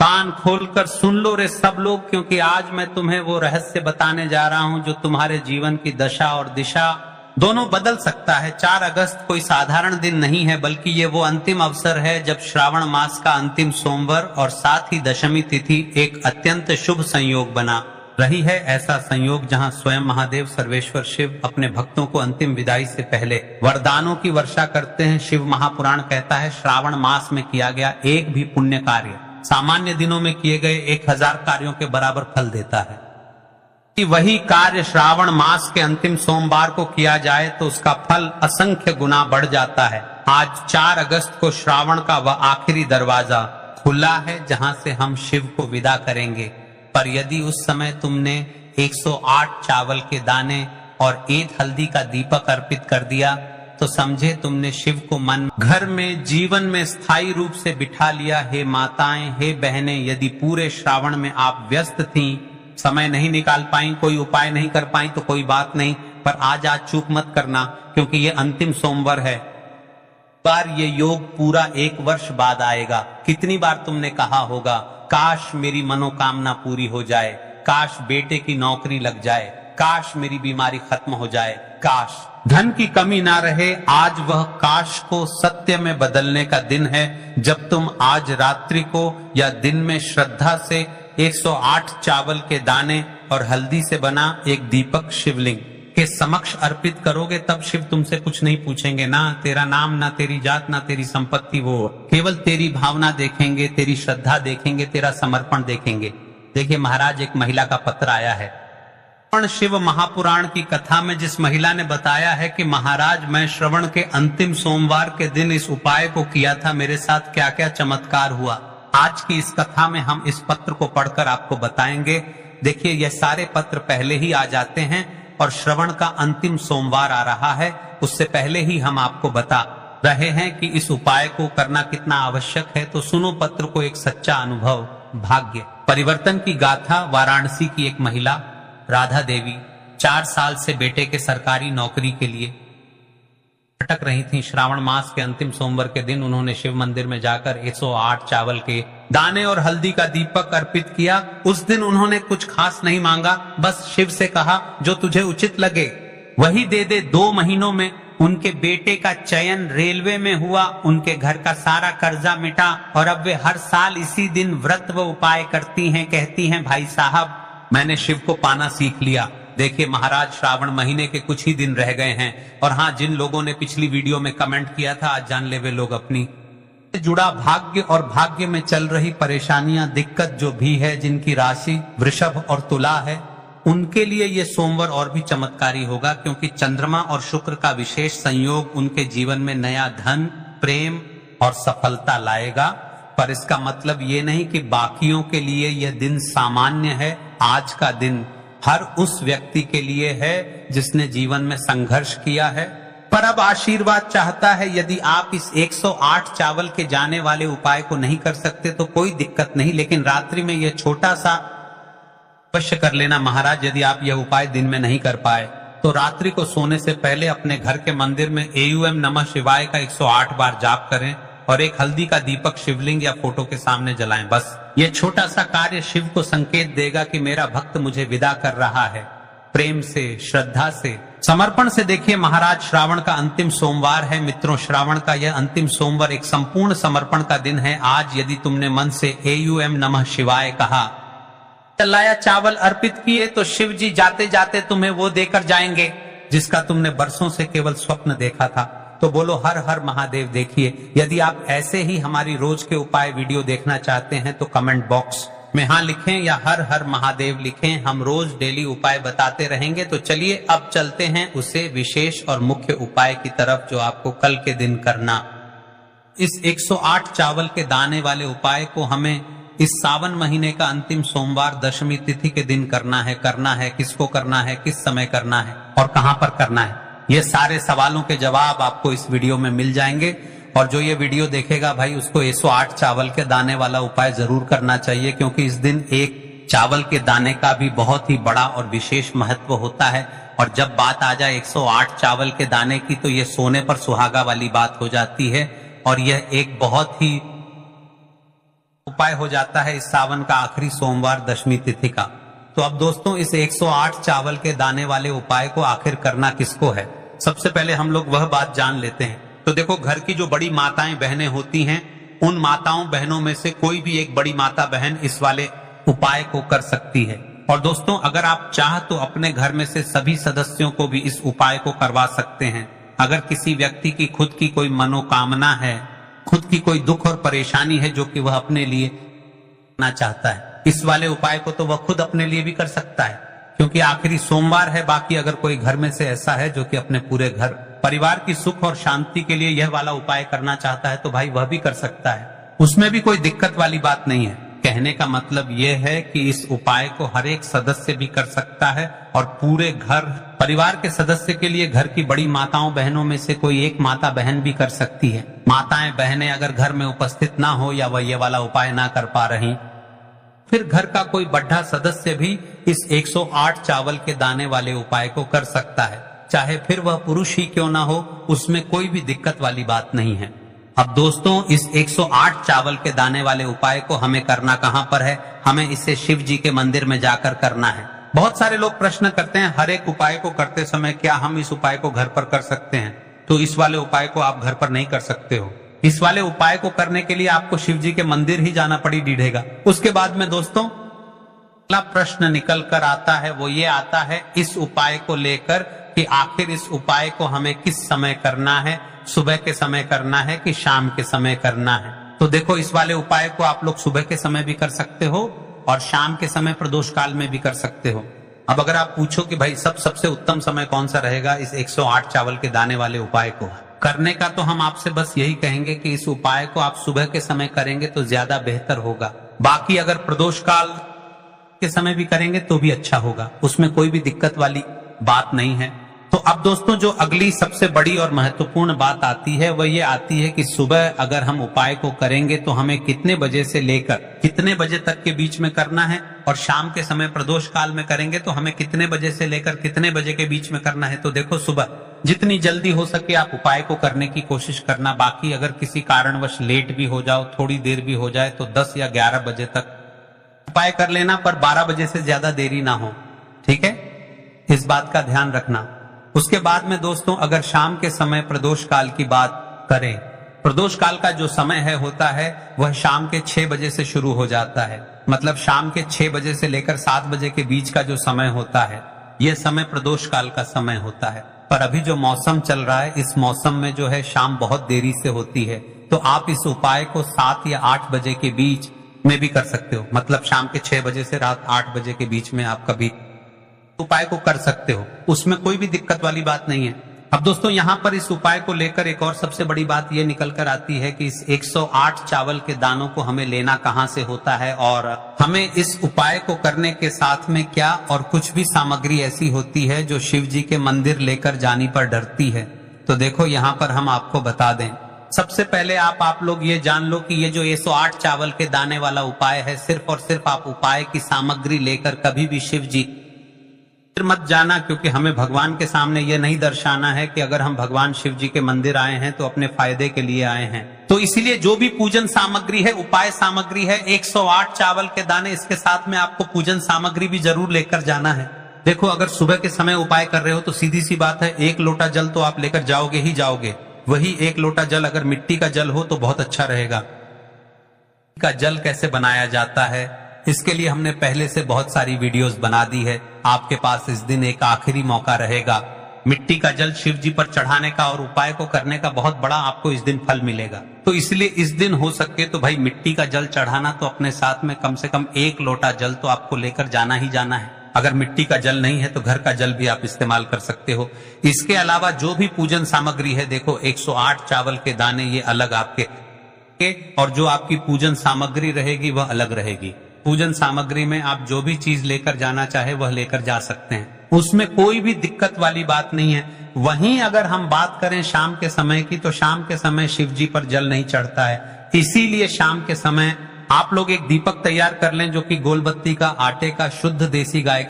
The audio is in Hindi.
कान खोलकर सुन लो रे सब लोग, क्योंकि आज मैं तुम्हें वो रहस्य बताने जा रहा हूं जो तुम्हारे जीवन की दशा और दिशा दोनों बदल सकता है। 4 अगस्त कोई साधारण दिन नहीं है, बल्कि ये वो अंतिम अवसर है जब श्रावण मास का अंतिम सोमवार और साथ ही दशमी तिथि एक अत्यंत शुभ संयोग बना रही है। ऐसा संयोग जहां स्वयं महादेव सर्वेश्वर शिव अपने भक्तों को अंतिम विदाई से पहले वरदानों की वर्षा करते हैं। शिव महापुराण कहता है श्रावण मास में किया गया एक भी पुण्य कार्य सामान्य दिनों में किए गए 1000 कार्यों के बराबर फल देता है। कि वही कार्य श्रावण मास के अंतिम सोमवार को किया जाए तो उसका फल असंख्य गुना बढ़ जाता है। आज 4 अगस्त को श्रावण का वह आखिरी दरवाजा खुला है जहां से हम शिव को विदा करेंगे। पर यदि उस समय तुमने 108 चावल के दाने और 1 हल्दी का दीपक अर्पित कर दिया तो समझे तुमने शिव को मन घर में जीवन में स्थायी रूप से बिठा लिया। हे माताएं, हे बहनें, यदि पूरे श्रावण में आप व्यस्त थीं, समय नहीं निकाल पाई, कोई उपाय नहीं कर पाई तो कोई बात नहीं, पर आज चूक मत करना, क्योंकि ये अंतिम सोमवार है। बार ये योग पूरा 1 वर्ष बाद आएगा। कितनी बार तुमने कहा होगा काश मेरी मनोकामना पूरी हो जाए, काश बेटे की नौकरी लग जाए, काश मेरी बीमारी खत्म हो जाए, काश धन की कमी ना रहे। आज वह काश को सत्य में बदलने का दिन है, जब तुम आज रात्रि को या दिन में श्रद्धा से 108 चावल के दाने और हल्दी से बना एक दीपक शिवलिंग के समक्ष अर्पित करोगे। तब शिव तुमसे कुछ नहीं पूछेंगे, ना तेरा नाम, ना तेरी जात, ना तेरी संपत्ति, वो केवल तेरी भावना देखेंगे, तेरी श्रद्धा देखेंगे, तेरा समर्पण देखेंगे। देखिए महाराज, एक महिला का पत्र आया है। शिव महापुराण की कथा में जिस महिला ने बताया है कि महाराज मैं श्रवण के अंतिम सोमवार के दिन इस उपाय को किया था, मेरे साथ क्या क्या चमत्कार हुआ, आज की इस कथा में हम इस पत्र को पढ़कर आपको बताएंगे। देखिए ये सारे पत्र पहले ही आ जाते हैं और श्रवण का अंतिम सोमवार आ रहा है, उससे पहले ही हम आपको बता रहे हैं कि इस उपाय को करना कितना आवश्यक है। तो सुनो पत्र को, एक सच्चा अनुभव, भाग्य परिवर्तन की गाथा। वाराणसी की एक महिला राधा देवी 4 साल से बेटे के सरकारी नौकरी के लिए भटक रही थी। श्रावण मास के अंतिम सोमवार के दिन उन्होंने शिव मंदिर में जाकर 108 चावल के दाने और हल्दी का दीपक अर्पित किया। उस दिन उन्होंने कुछ खास नहीं मांगा, बस शिव से कहा जो तुझे उचित लगे वही दे दे। 2 महीनों में उनके बेटे का चयन रेलवे में हुआ, उनके घर का सारा कर्जा मिटा और अब वे हर साल इसी दिन व्रत व उपाय करती हैं। कहती हैं भाई साहब मैंने शिव को पाना सीख लिया। देखिए महाराज, श्रावण महीने के कुछ ही दिन रह गए हैं। और हाँ, जिन लोगों ने पिछली वीडियो में कमेंट किया था, आज जान ले वे लोग अपनी जुड़ा भाग्य और भाग्य में चल रही परेशानियां, दिक्कत जो भी है, जिनकी राशि वृषभ और तुला है, उनके लिए ये सोमवार और भी चमत्कारी होगा, क्योंकि चंद्रमा और शुक्र का विशेष संयोग उनके जीवन में नया धन, प्रेम और सफलता लाएगा। पर इसका मतलब ये नहीं कि बाकियों के लिए यह दिन सामान्य है। आज का दिन हर उस व्यक्ति के लिए है जिसने जीवन में संघर्ष किया है, पर अब आशीर्वाद चाहता है। यदि आप इस 108 चावल के जाने वाले उपाय को नहीं कर सकते तो कोई दिक्कत नहीं, लेकिन रात्रि में यह छोटा सा अवश्य कर लेना। महाराज यदि आप यह उपाय दिन में नहीं कर पाए तो रात्रि को सोने से पहले अपने घर के मंदिर में AUM नमः शिवाय का 108 बार जाप करें और एक हल्दी का दीपक शिवलिंग या फोटो के सामने जलाएं। बस ये छोटा सा कार्य शिव को संकेत देगा कि मेरा भक्त मुझे विदा कर रहा है। प्रेम से, श्रद्धा से, समर्पण से। देखिए महाराज, श्रावण का अंतिम सोमवार है मित्रों। श्रावण का यह अंतिम सोमवार एक संपूर्ण समर्पण का दिन है। आज यदि तुमने मन से AUM नमः शिवाय कहा, चलाया, चावल अर्पित किए, तो शिव जी जाते जाते तुम्हें वो देकर जाएंगे जिसका तुमने बरसों से केवल स्वप्न देखा था। तो बोलो हर हर महादेव। देखिए यदि आप ऐसे ही हमारी रोज के उपाय वीडियो देखना चाहते हैं तो कमेंट बॉक्स में हाँ लिखें या हर हर महादेव लिखें। हम रोज डेली उपाय बताते रहेंगे। तो चलिए अब चलते हैं उसे विशेष और मुख्य उपाय की तरफ जो आपको कल के दिन करना। इस 108 चावल के दाने वाले उपाय को हमें इस सावन महीने का अंतिम सोमवार दशमी तिथि के दिन करना है। किसको करना है, किस समय करना है और कहां पर करना है, ये सारे सवालों के जवाब आपको इस वीडियो में मिल जाएंगे। और जो ये वीडियो देखेगा भाई, उसको 108 चावल के दाने वाला उपाय जरूर करना चाहिए, क्योंकि इस दिन एक चावल के दाने का भी बहुत ही बड़ा और विशेष महत्व होता है। और जब बात आ जाए 108 चावल के दाने की, तो ये सोने पर सुहागा वाली बात हो जाती है। और यह एक बहुत ही उपाय हो जाता है इस सावन का आखिरी सोमवार दशमी तिथि का। तो अब दोस्तों इस 108 चावल के दाने वाले उपाय को आखिर करना किसको है, सबसे पहले हम लोग वह बात जान लेते हैं। तो देखो, घर की जो बड़ी माताएं बहनें होती हैं, उन माताओं बहनों में से कोई भी एक बड़ी माता बहन इस वाले उपाय को कर सकती है। और दोस्तों, अगर आप चाह तो अपने घर में से सभी सदस्यों को भी इस उपाय को करवा सकते हैं। अगर किसी व्यक्ति की खुद की कोई मनोकामना है, खुद की कोई दुख और परेशानी है जो कि वह अपने लिए करना चाहता है, इस वाले उपाय को तो वह खुद अपने लिए भी कर सकता है, क्योंकि आखिरी सोमवार है। बाकी अगर कोई घर में से ऐसा है जो कि अपने पूरे घर परिवार की सुख और शांति के लिए यह वाला उपाय करना चाहता है, तो भाई वह भी कर सकता है, उसमें भी कोई दिक्कत वाली बात नहीं है। कहने का मतलब यह है कि इस उपाय को हर एक सदस्य भी कर सकता है और पूरे घर परिवार के सदस्य के लिए घर की बड़ी माताओं बहनों में से कोई एक माता बहन भी कर सकती है। माताएं बहनें अगर घर में उपस्थित ना हो या वह ये वाला उपाय ना कर पा रही, फिर घर का कोई बड़ा सदस्य भी इस 108 चावल के दाने वाले उपाय को कर सकता है, चाहे फिर वह पुरुष ही क्यों ना हो, उसमें कोई भी दिक्कत वाली बात नहीं है। अब दोस्तों, इस 108 चावल के दाने वाले उपाय को हमें करना कहां पर है? हमें इसे शिव जी के मंदिर में जाकर करना है। बहुत सारे लोग प्रश्न करते हैं, हर एक उपाय को करते समय क्या हम इस उपाय को घर पर कर सकते हैं? तो इस वाले उपाय को आप घर पर नहीं कर सकते हो। इस वाले उपाय को करने के लिए आपको शिव जी के मंदिर ही जाना पड़ी डीढ़ेगा। उसके बाद में दोस्तों अगला प्रश्न निकल कर आता है, वो ये आता है इस उपाय को लेकर कि आखिर इस उपाय को हमें किस समय करना है, सुबह के समय करना है कि शाम के समय करना है? तो देखो, इस वाले उपाय को आप लोग सुबह के समय भी कर सकते हो और शाम के समय प्रदोष काल में भी कर सकते हो। अब अगर आप पूछो कि भाई सबसे उत्तम समय कौन सा रहेगा इस 108 चावल के दाने वाले उपाय को करने का, तो हम आपसे बस यही कहेंगे कि इस उपाय को आप सुबह के समय करेंगे तो ज्यादा बेहतर होगा। बाकी अगर प्रदोष काल के समय भी करेंगे तो भी अच्छा होगा, उसमें कोई भी दिक्कत वाली बात नहीं है। तो अब दोस्तों, जो अगली सबसे बड़ी और महत्वपूर्ण बात आती है वह ये आती है कि सुबह अगर हम उपाय को करेंगे तो हमें कितने बजे से लेकर कितने बजे तक के बीच में करना है, और शाम के समय प्रदोष काल में करेंगे तो हमें कितने बजे से लेकर कितने बजे के बीच में करना है। तो देखो, सुबह जितनी जल्दी हो सके आप उपाय को करने की कोशिश करना। बाकी अगर किसी कारणवश लेट भी हो जाओ, थोड़ी देर भी हो जाए, तो 10 या 11 बजे तक उपाय कर लेना, पर 12 बजे से ज्यादा देरी ना हो, ठीक है? इस बात का ध्यान रखना। उसके बाद में दोस्तों, अगर शाम के समय प्रदोष काल की बात करें, प्रदोष काल का जो समय है होता है वह शाम के 6 बजे से शुरू हो जाता है। मतलब शाम के 6 बजे से लेकर 7 बजे के बीच का जो समय होता है, यह समय प्रदोष काल का समय होता है। पर अभी जो मौसम चल रहा है, इस मौसम में जो है शाम बहुत देरी से होती है, तो आप इस उपाय को 7 या 8 बजे के बीच में भी कर सकते हो। मतलब शाम के 6 बजे से रात 8 बजे के बीच में आप कभी उपाय को कर सकते हो, उसमें कोई भी दिक्कत वाली बात नहीं है। अब दोस्तों, यहाँ पर इस उपाय को लेकर एक और सबसे बड़ी बात यह निकल कर आती है कि इस 108 चावल के दानों को हमें लेना कहाँ से होता है, और हमें इस उपाय को करने के साथ में क्या और कुछ भी सामग्री ऐसी होती है जो शिव जी के मंदिर लेकर जाने पर डरती है। तो देखो, यहाँ पर हम आपको बता दें। सबसे पहले आप लोग ये जान लो कि ये जो 108 चावल के दाने वाला उपाय है, सिर्फ और सिर्फ आप उपाय की सामग्री लेकर कभी भी शिव जी मत जाना, क्योंकि हमें भगवान के सामने यह नहीं दर्शाना है कि अगर हम भगवान शिव जी के मंदिर आए हैं तो अपने फायदे के लिए आए हैं। तो इसीलिए जो भी पूजन सामग्री है, उपाय सामग्री है, 108 चावल के दाने, इसके साथ में आपको पूजन सामग्री भी जरूर लेकर जाना है। देखो, अगर सुबह के समय उपाय कर रहे हो तो सीधी सी बात है, 1 लोटा जल तो आप लेकर जाओगे ही जाओगे। वही 1 लोटा जल अगर मिट्टी का जल हो तो बहुत अच्छा रहेगा। का जल कैसे बनाया जाता है, इसके लिए हमने पहले से बहुत सारी वीडियोस बना दी है। आपके पास इस दिन एक आखिरी मौका रहेगा मिट्टी का जल शिव जी पर चढ़ाने का, और उपाय को करने का बहुत बड़ा आपको इस दिन फल मिलेगा। तो इसलिए इस दिन हो सके तो भाई मिट्टी का जल चढ़ाना, तो अपने साथ में कम से कम 1 लोटा जल तो आपको लेकर जाना ही जाना है। अगर मिट्टी का जल नहीं है तो घर का जल भी आप इस्तेमाल कर सकते हो। इसके अलावा जो भी पूजन सामग्री है, देखो 108 चावल के दाने ये अलग आपके, और जो आपकी पूजन सामग्री रहेगी वह अलग रहेगी। पूजन सामग्री में आप जो भी चीज लेकर जाना चाहे वह लेकर जा सकते हैं, उसमें कोई भी दिक्कत वाली बात नहीं है। वहीं अगर हम बात करें शाम के समय की, तो शाम के समय शिव जी पर जल नहीं चढ़ता है, इसीलिए शाम के समय आप लोग एक दीपक तैयार कर लें जो कि गोलबत्ती का, आटे का, शुद्ध देसी गाय